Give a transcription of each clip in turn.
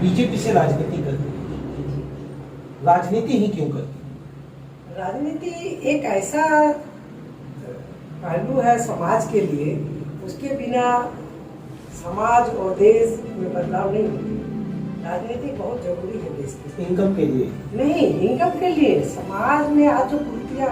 BJP से राजनीति करती है, राजनीति ही क्यों करती है? राजनीति एक ऐसा पहलू है समाज के लिए, उसके बिना समाज और देश में बदलाव नहीं होती। राजनीति बहुत जरूरी है देश के इनकम के लिए नहीं, इनकम के लिए। समाज में आज जो कुरीतियां,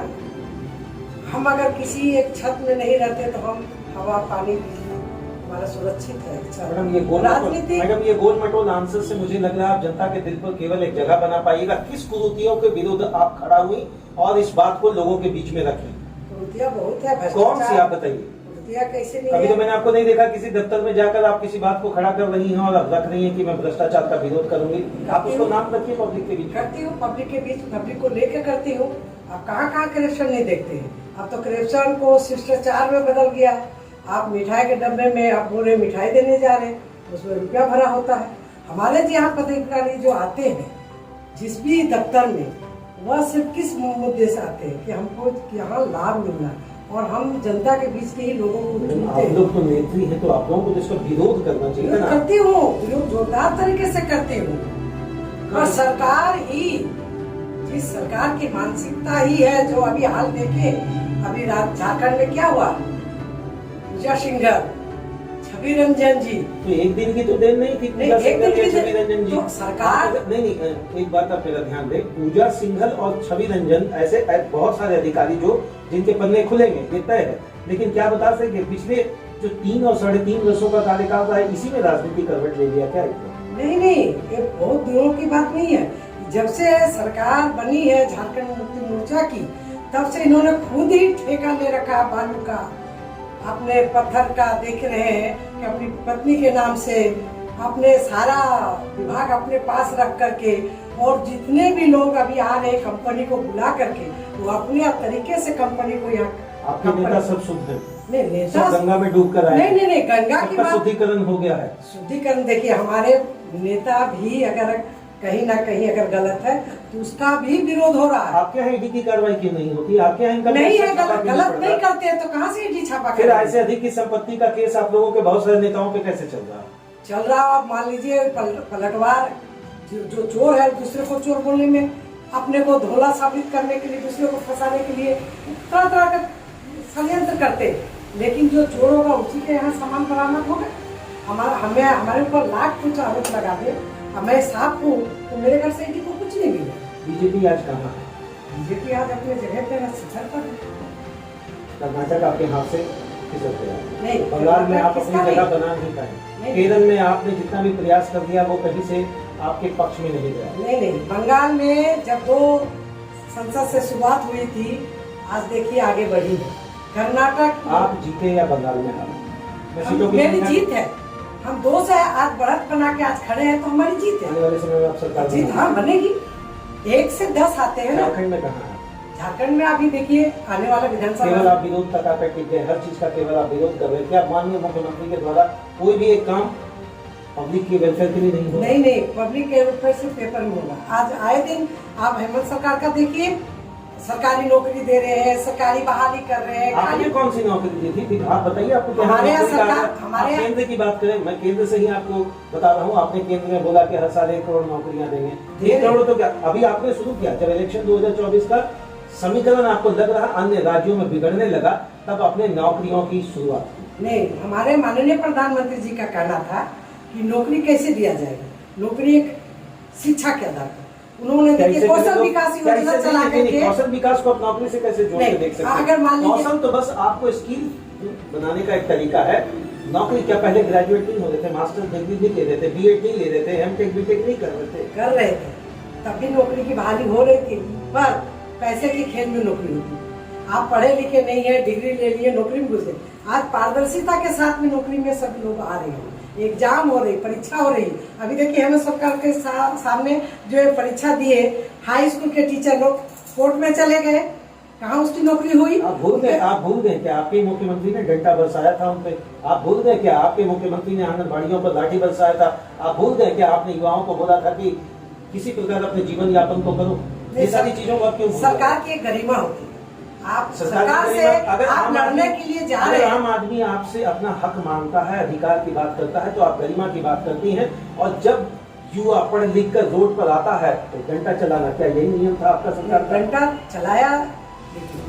हम अगर किसी एक छत में नहीं रहते तो हम हवा पानी बिजली हमारा सुरक्षित है। मैडम ये गोल मटोल आंसर से मुझे लग रहा है आप जनता के दिल पर केवल एक जगह बना पाइएगा। किस कुरीतियों के विरुद्ध आप खड़ा हुई और इस बात को लोगों के बीच में रखें? कुरीतियां बहुत है। कौन सी आप बताइए? कैसे नहीं अभी है? तो मैंने आपको नहीं देखा किसी दफ्तर में जाकर आप किसी बात को खड़ा कर रही हैं और अब रख रही हैं कि मैं भ्रष्टाचार का विरोध करूंगी। आप उसको नाम रखिए पब्लिक के बीच। करती हूँ, पब्लिक के बीच, पब्लिक को लेकर करती हूँ। आप कहाँ करप्शन नहीं देखते हैं? अब तो करप्शन को शिष्टाचार में बदल गया है। आप मिठाई के डब्बे में आप पूरे मिठाई देने जा रहे हैं, उसमें रुपया भरा होता है। हमारे यहाँ पदाधिकारी जो आते हैं जिस भी दफ्तर में, वह सिर्फ किस मुद्दे से आते हैं कि हमको यहाँ लाभ मिलना है और हम जनता के बीच के ही लोगों को चुनते हैं। आप लोग तो नेत्री हैं, तो आप लोगों को तो इसका विरोध करना चाहिए ना। करती हूँ, विरोध जोरदार तरीके से करती हूँ। और सरकार ही, जिस सरकार की मानसिकता ही है, जो अभी हाल देखे, अभी झारखंड में क्या हुआ, पूजा सिंघल, छवि रंजन जी, तो एक दिन की तो देर नहीं थी पूजा सिंघल या छवि रंजन जी। तो सरकार नहीं, एक बात आप मेरा ध्यान दें, पूजा सिंघल और छवि रंजन ऐसे बहुत सारे अधिकारी जो जिनके पन्ने खुलेंगे ये तय है, लेकिन क्या बता सकते पिछले जो 3 और 3.5 वर्षों का कार्यकाल रहा है, इसी में राजनीति करवट ले लिया क्या? नहीं, ये बहुत दिनों की बात नहीं है। जब से सरकार बनी है झारखंड मुक्ति मोर्चा की, तब से इन्होंने खुद ही ठेका ले रखा बालू का, अपने पत्थर का। देख रहे हैं कि अपनी पत्नी के नाम से अपने सारा विभाग अपने पास रख करके, और जितने भी लोग अभी आ रहे कंपनी को बुला करके, वो अपने तरीके से कंपनी को यहाँ। आपके नेता सब शुद्ध है? नहीं, नेता गंगा में डूब कर आए? नहीं, गंगा की बात, शुद्धिकरण हो गया है। शुद्धिकरण देखिए, हमारे नेता भी अगर कहीं ना कहीं अगर गलत है तो उसका भी विरोध हो रहा है। आपके यहाँ ईडी की कार्रवाई क्यों नहीं होती? आपके यहाँ इनका नहीं है, गलत नहीं करते हैं तो कहाँ से ईडी छापा? फिर ऐसे अधिक की संपत्ति का केस आप लोगों के बहुत सारे नेताओं पे कैसे चल रहा है? चल रहा, आप मान लीजिए पलटवार, जो चोर है दूसरे को चोर बोलने में, अपने को धोला साबित करने के लिए, दूसरे को फंसाने के लिए तरह तरह का षड्यंत्र करते। लेकिन जो चोर होगा उसी के यहाँ सामान बरामद होगा। हमारे ऊपर लाख कुछ आरोप लगा दे, मैं साफ हूँ तो मेरे घर से ईडी को कुछ नहीं मिला। बीजेपी आज कहाँ है? बीजेपी आज अपने जगह पे सफर पर है। कर्नाटक आपके हाथ से खिसक गया। नहीं, बंगाल में आप अपनी जगह बना नहीं पाए। केरल में आपने जितना भी प्रयास कर दिया वो कहीं से आपके पक्ष में नहीं गया। नहीं, बंगाल में जब 2 संसद से शुरुआत हुई थी, आज देखिए आगे बढ़ी है। कर्नाटक आप जीते या बंगाल में हारे? मेरी जीत है। हम 2 से आज बढ़त बना के आज खड़े हैं तो हमारी जीत है। आने वाले समय में आप सरकार जीत हाँ बनेगी। 1 से 10 आते हैं ना। झारखंड में कहाँ है? झारखंड में अभी देखिए आने वाला विधानसभा, केवल आप विरोध तक आकर टिक गए, हर चीज का केवल आप विरोध कर रहे हैं। क्या माननीय मुख्यमंत्री के द्वारा कोई भी एक काम पब्लिक के वेलफेयर के लिए नहीं होगा? नहीं, पब्लिक के वेलफेयर से पेपर में होगा। आज आए दिन आप हेमंत सरकार का देखिए, सरकारी नौकरी दे रहे हैं, सरकारी बहाली कर रहे हैं। आपने कौन सी नौकरी दी थी? आप बताइए। आपको हमारे यहाँ सरकार, हमारे केंद्र की बात करें, मैं केंद्र से ही आपको बता रहा हूँ। आपने केंद्र में बोला कि हर साल 1 करोड़ नौकरियां देंगे। 1 करोड़ तो क्या, अभी आपने शुरू किया जब इलेक्शन 2024 का समीकरण आपको लग रहा अन्य राज्यों में बिगड़ने लगा, तब अपने नौकरियों की शुरुआत की। नहीं, हमारे माननीय प्रधानमंत्री जी का कहना था कि नौकरी कैसे दिया जाएगा, नौकरी एक शिक्षा के आधार पर। उन्होंने देखिए कौशल विकास योजना चला करके, कौशल विकास को आप नौकरी से कैसे जोड़ के देख सकते हैं? अगर मान लीजिए, कौशल तो बस आपको स्किल बनाने का एक तरीका है। नौकरी क्या पहले ग्रेजुएट नहीं हो रहे थे, मास्टर डिग्री नहीं ले रहे थे, बीएड नहीं ले रहे थे, एमटेक बीटेक नहीं कर रहे थे, तब भी नौकरी की बहाली हो रही थी। पर पैसे के खेल में नौकरी होती है। आप पढ़े लिखे नहीं है, डिग्री ले लिए, नौकरी में घुस गए। आज पारदर्शिता के साथ में नौकरी में सब लोग आ रहे हैं। एग्जाम हो रही, परीक्षा हो रही। अभी देखिए हमें सरकार के सामने जो परीक्षा दिए, हाई स्कूल के टीचर लोग कोर्ट में चले गए, कहाँ उसकी नौकरी हुई? आप भूल गए क्या आपके मुख्यमंत्री ने डंडा बरसाया था उनपे? आप भूल गए क्या आपके मुख्यमंत्री ने आंगनबाड़ियों पर लाठी बरसाया था? आप भूल गए क्या आपने युवाओं को बोला था कि किसी प्रकार अपने जीवन यापन को करो? ये सारी चीजों को आप क्यों? सरकार की एक गरिमा होती है। आप सरकार से आप लड़ने के लिए जा रहे हैं। आम आदमी आपसे अपना हक मांगता है, अधिकार की बात करता है, तो आप गरिमा की बात करती हैं। और जब युवा पढ़ लिख कर रोड पर आता है तो घंटा चलाना, क्या यही नियम था आपका सरकार का? घंटा चलाया, लेकिन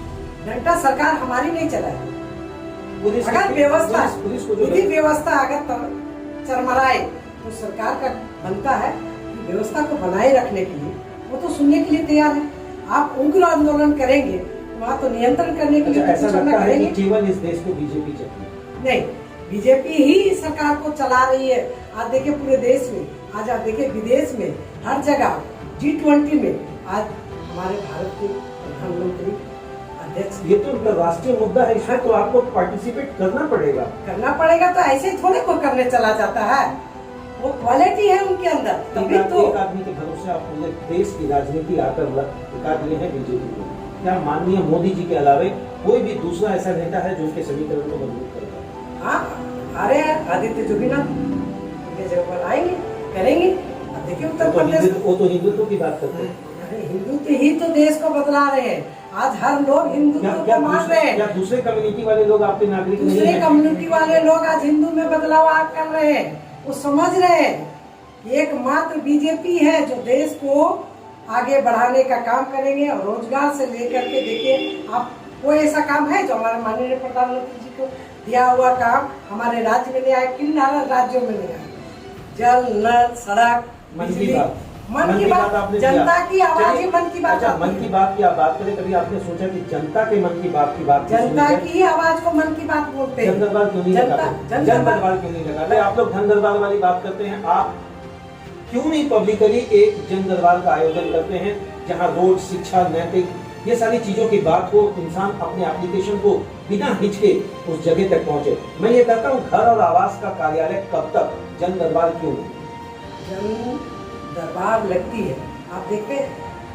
घंटा सरकार हमारी नहीं चलाया। पुलिस अगर व्यवस्था पुलिस को जो यदि व्यवस्था अगर चरमराए तो सरकार का बनता है कि व्यवस्था को बनाए रखने के लिए वो तो सुनने के लिए तैयार है। आप उग्र आंदोलन करेंगे वहाँ तो नियंत्रण करने के लिए ऐसा कुछ करना लगता है कि करेंगे केवल इस देश को बीजेपी चलती नहीं, बीजेपी ही सरकार को चला रही है। आज देखिए पूरे देश में, आज आप देखिए विदेश में, हर जगह G20 में आज हमारे भारत के प्रधानमंत्री अध्यक्ष। ये तो अंतर्राष्ट्रीय मुद्दा है, इसमें तो आपको पार्टिसिपेट करना पड़ेगा तो ऐसे थोड़े कोई करने चला जाता है, वो क्वालिटी है उनके अंदर। तभी तो एक आदमी के भरोसे आप पूरे देश की राजनीति आकर टिका दिए हैं बीजेपी को। क्या माननीय मोदी जी के अलावे कोई भी दूसरा ऐसा नेता है जो उनके समीकरण को मजबूत करेगा? हाँ, अरे आदित्य जोगीनाथ उनके जगह पर आएंगे, करेंगे। अब देखिए उत्तर प्रदेश, वो तो हिंदुत्व की बात करते हैं। अरे हिंदुत्व ही तो देश को बदला रहे हैं। आज हर लोग हिंदुत्व को मान रहे हैं। क्या दूसरे कम्युनिटी वाले लोग आपके नागरिक नहीं दूसरे हैं? कम्युनिटी वाले लोग आज हिंदू में बदलाव कर रहे हैं। वो समझ रहे हैं एकमात्र बीजेपी है जो देश को आगे बढ़ाने का काम करेंगे। और रोजगार से लेकर के देखिए, आप कोई ऐसा काम है जो हमारे माननीय प्रधानमंत्री जी को दिया हुआ काम हमारे राज्य में नहीं आया? किन राज्यों में नहीं आया? जल, नल, सड़क, बिजली, मन की बात, जनता की आवाज ही मन की बात। अच्छा, मन की बात की आप बात करें, कभी आपने सोचा कि जनता के मन की बात जनता की आवाज को मन की बात बोलते हैं? जन दरबार क्यों नहीं लगाते? जन दरबार क्यों नहीं लगाते? आप लोग धन दरबार वाली बात करते हैं, आप क्यों नहीं पब्लिकली एक जन दरबार का आयोजन करते हैं जहां रोड, शिक्षा, नैतिक, ये सारी चीजों की बात हो, इंसान अपने एप्लीकेशन को बिना हिचके उस जगह तक पहुंचे। मैं ये कहता हूँ घर और आवास का कार्यालय कब तक, जन दरबार क्यों नहीं? जन दरबार लगती है। आप देखते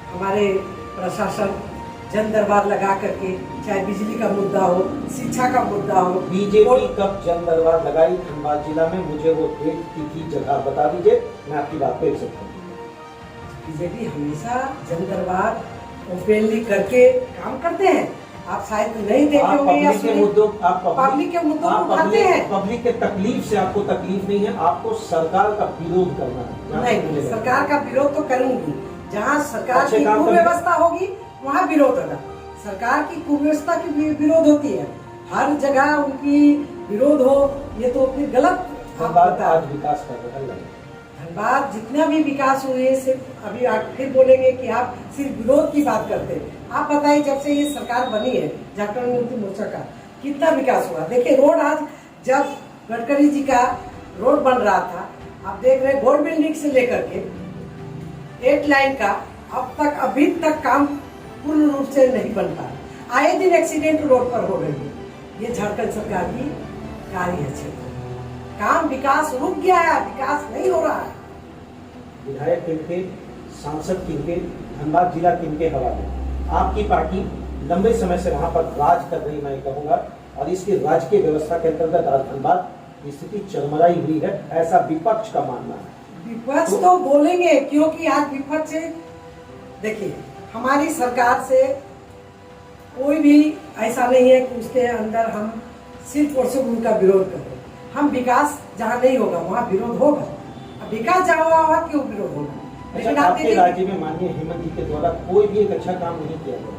हमारे प्रशासन जन दरबार लगा करके, चाहे बिजली का मुद्दा हो, शिक्षा का मुद्दा हो। बीजेपी कब जन दरबार लगाई धनबाद जिला में? मुझे वो डेट, तिथि, जगह बता दीजिए, मैं आपकी बात को एक सकता हूँ। बीजेपी हमेशा जन दरबार ओपनली करके काम करते हैं। आप शायद नहीं देखे होंगे या पब्लिक के मुद्दों को उठाते हैं। पब्लिक के तकलीफ से आपको तकलीफ नहीं है, आपको सरकार का विरोध करना है। नहीं, सरकार का विरोध तो करूंगी। जहाँ सरकार की काम कुव्यवस्था होगी वहाँ विरोध होगा। सरकार की कुव्यवस्था की विरोध होती है, हर जगह उनकी विरोध हो, ये तो फिर गलत। आज विकास कर रहा है धनबाद, जितना भी विकास हुए, सिर्फ अभी आप फिर बोलेंगे कि आप सिर्फ विरोध की बात करते हैं। आप बताइए, जब से ये सरकार बनी है झारखंड मुक्ति मोर्चा का, कितना विकास हुआ? देखिए रोड, आज जब गडकरी जी का रोड बन रहा था, आप देख रहे गोल्ड बिल्डिंग से लेकर के 8 लाइन का अब तक, अभी तक काम पूर्ण रूप से नहीं बन पाया। आए दिन एक्सीडेंट रोड पर हो रही है। ये झारखंड सरकार की कार्य क्षेत्र, काम विकास रुक गया है, विकास नहीं हो रहा है। विधायक किनके, सांसद किनके, धनबाद जिला किनके हवाले? आपकी पार्टी लंबे समय से वहां पर राज कर रही, मैं कहूंगा, और इसकी राजकीय व्यवस्था के अंतर्गत आज धनबाद की स्थिति चरमराई हुई है, ऐसा विपक्ष का मानना है। विपक्ष तो बोलेंगे, क्योंकि आज विपक्ष से देखिए, हमारी सरकार से कोई भी ऐसा नहीं है कि उसके अंदर हम सिर्फ और सिर्फ उनका विरोध करें। हम विकास जहाँ नहीं होगा वहाँ विरोध होगा। अब विकास जहाँ होगा क्यों विरोध होगा? लेकिन आपके राज्य में माननीय हेमंत जी के द्वारा कोई भी एक अच्छा काम नहीं किया गया।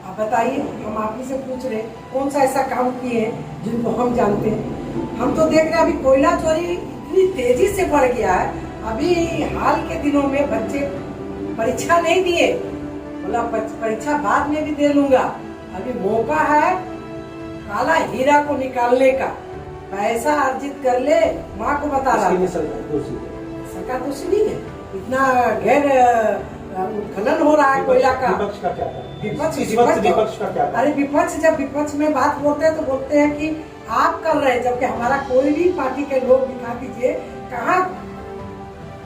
आप बताइए, हम आप ही से पूछ रहे कौन सा ऐसा काम किए हैं जिनको हम जानते हैं? हम तो देख रहे हैं अभी कोयला चोरी इतनी तेजी से बढ़ गया है। अभी हाल के दिनों में बच्चे परीक्षा नहीं दिए, बोला परीक्षा बाद में भी दे लूंगा। अभी मौका है काला हीरा को निकालने का, पैसा अर्जित कर ले, माँ को बता रहा है। सरकार दोषी नहीं है, इतना गैर उत्खनन हो रहा है कोयला का। विपक्ष का क्या था? विपक्ष का क्या? अरे विपक्ष, जब विपक्ष में बात बोलते हैं तो बोलते हैं कि आप कर रहे हैं, जबकि हमारा कोई भी पार्टी के लोग दिखा दीजिए कहाँ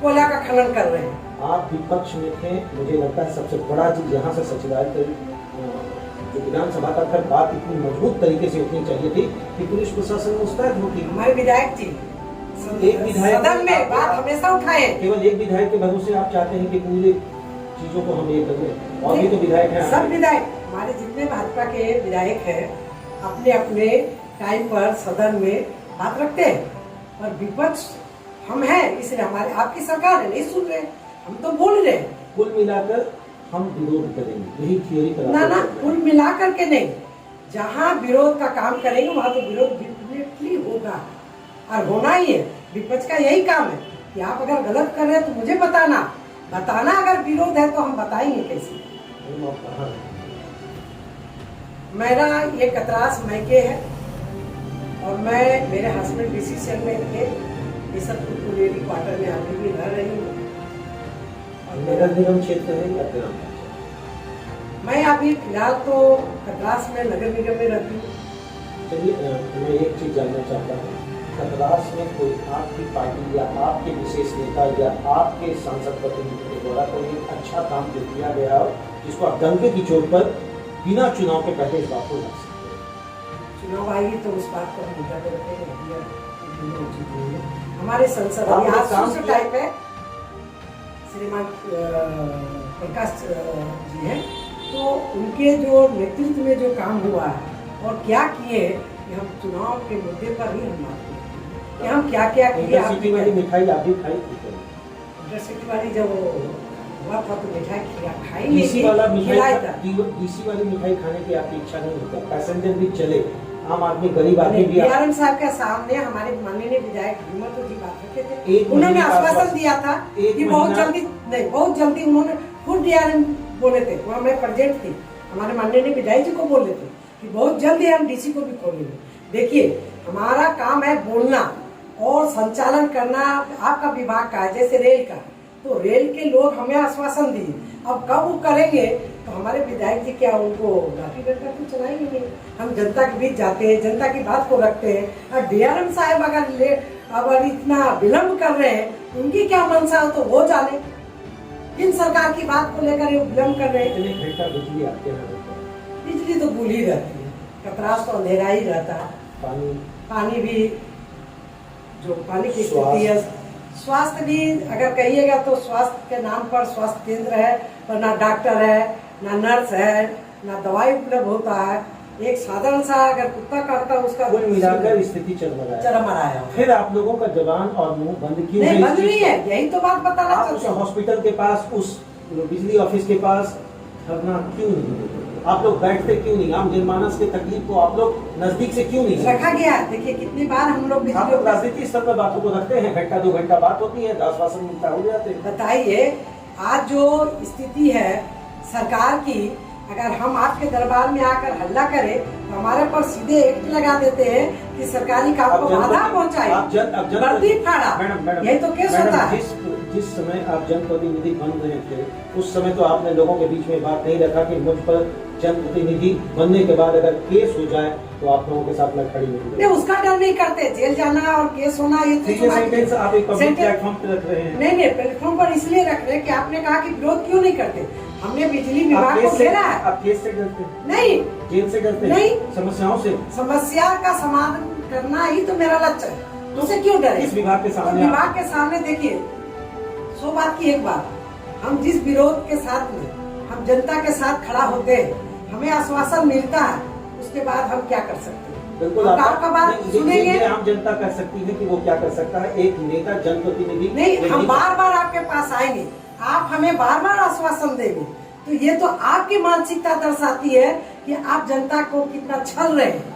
कोयला का खनन कर रहे हैं। आप विपक्ष में थे, मुझे लगता है सबसे बड़ा चीज यहाँ से सचिवालय जो विधानसभा तक बात इतनी मजबूत तरीके से उठनी चाहिए थी कि पुलिस प्रशासन मुस्तैद होती। हमारे विधायक जी एक विधायक सदन में बात हमेशा उठाए, केवल एक विधायक के भरोसे आप चाहते हैं कि पूरी चीजों को हम ये करें, और भी तो विधायक हैं। सब विधायक, हमारे जितने भाजपा के विधायक हैं, अपने अपने टाइम पर सदन में बात रखते हैं। और विपक्ष हम हैं, इसलिए हमारे आपकी सरकार है, नहीं सुन रहे, हम तो बोल रहे हैं। कुल मिलाकर हम विरोध करेंगे, यही थ्योरी ना ना, कुल मिला करके नहीं, जहाँ विरोध का काम करेंगे वहाँ तो विरोध डेफिनेटली होगा और होना ही है। विपक्ष का यही काम है कि आप अगर गलत कर रहे हैं तो मुझे बताना, अगर विरोध है तो हम बताएंगे कैसे। मेरा ये कतरास मैके है और मैं, मेरे हस्बैंड डिसीजन में थे, ये सब कुलेरी क्वार्टर में आगे भी रह रही हूँ। नगर निगम क्षेत्र है या ग्राम? मैं अभी फिलहाल तो कतरास में नगर निगम में रहती हूँ। चलिए, मैं एक चीज जानना चाहता हूँ, कतरास में कोई आपकी पार्टी या आपके विशेष नेता या आपके सांसद प्रतिनिधि के द्वारा कोई अच्छा काम जो किया गया हो जिसको आप दंगे की चोट पर बिना चुनाव के पहले इस बात को रख सकते हैं? चुनाव आएगी तो उस बात को हम मुद्दा करते हैं। हमारे संसद टाइप है, श्रीमान प्रकाश जी हैं, तो उनके जो नेतृत्व में जो काम हुआ है और क्या किए, कि हम चुनाव के मुद्दे पर ही हम बात करते हैं कि हम क्या क्या किए। इंटरसिटी वाली मिठाई आप भी खाई? इंटरसिटी वाली जब हुआ था तो मिठाई खाई नहीं, डीसी वाला खिलाया था। डीसी वाली मिठाई खाने की आपकी इच्छा नहीं होती? पैसेंजर भी चले, आम आदमी, गरीब आदमी भी। डीआरएम साहब के सामने हमारे माननीय विधायक हिम्मत जी बात रखे थे, उन्होंने आश्वासन दिया था कि बहुत जल्दी उन्होंने खुद डीआरएम बोले थे, वहाँ मैं प्रेजेंट थी, हमारे माननीय विधायक जी को बोले थे कि बहुत जल्दी हम डीसी को भी खोलेंगे। देखिए, हमारा काम है बोलना और संचालन करना आपका विभाग का है, जैसे रेल का, तो रेल के लोग हमें आश्वासन दिए, अब कब वो करेंगे तो हमारे विधायक जी क्या उनको लाठी डंडा तो चलाएंगे नहीं। हम जनता के बीच जाते हैं, जनता की बात को रखते हैं, और डीआरएम साहब अगर इतना विलम्ब कर रहे हैं, उनकी क्या मंशा हो तो वो जाने, किन सरकार की बात को लेकर ये विलम्ब कर रहे हैं। कितने घंटा बिजली आपके यहाँ? बिजली तो गुल ही रहती है, कतरास तो अंधेरा ही रहता है। पानी भी, जो पानी की स्थिति है, स्वास्थ्य भी अगर कहिएगा तो स्वास्थ्य के नाम पर स्वास्थ्य केंद्र है, पर ना डॉक्टर है, ना नर्स है, ना दवाई उपलब्ध होता है। एक साधारण सा अगर कुत्ता काटता है उसका कुल मिलाकर स्थिति चरमरा है। फिर आप लोगों का जबान और मुंह बंद क्यों नहीं? बंद नहीं है, यही तो बात बताना चाहते हैं। हॉस्पिटल के पास, उस बिजली ऑफिस के पास धरना क्यों नहीं? आप लोग बैठते क्यों नहीं? आम जनमानस के तकलीफ को आप लोग नजदीक से क्यों नहीं रखा गया? देखिए कितनी बार हम लोग राजनीति स्तर पर बातों को रखते हैं, घंटा 2 घंटा बात होती है, आश्वासन मिलता हो जाते हैं। बताइए, आज जो स्थिति है सरकार की, अगर हम आपके दरबार में आकर हल्ला करें तो हमारे पर सीधे एक्ट लगा देते हैं कि सरकारी काम को बाधा पहुंचाई, वर्दी फाड़ा, यही तो केस होता है। जिस समय आप जनप्रतिनिधि बन रहे थे उस समय तो आपने लोगों के बीच में बात नहीं रखा कि मुझ पर जनप्रतिनिधि बनने के बाद अगर केस हो जाए तो आप लोगों के साथ लड़खड़ी नहीं, उसका डर नहीं करते, जेल जाना और केस होना, ये तो आप एक पब्लिक प्लेटफॉर्म पे रख रहे हैं। नहीं, प्लेटफॉर्म पर इसलिए रख रहे हैं कि आपने कहा कि विरोध क्यों नहीं करते। हमने बिजली विभाग को घेरा है। आप केस से डरते नहीं, जेल से डरते नहीं, समस्याओं से। समस्या का समाधान करना ही तो मेरा लक्ष्य है, तो उसे क्यों डरे? इस विभाग के सामने, विभाग के सामने देखिए, 100 बात की एक बात, हम जिस विरोध के साथ में हम जनता के साथ खड़ा होते हैं, हमें आश्वासन मिलता है, उसके बाद हम क्या कर सकते हैं? बिल्कुल आपका बात सुनेंगे। आम जनता कर सकती है कि वो क्या कर सकता है, एक नेता जनप्रतिनिधि नहीं। हम बार बार आपके पास आएंगे, आप हमें बार बार आश्वासन देंगे, तो ये तो आपकी मानसिकता दर्शाती है कि आप जनता को कितना छल रहे हैं।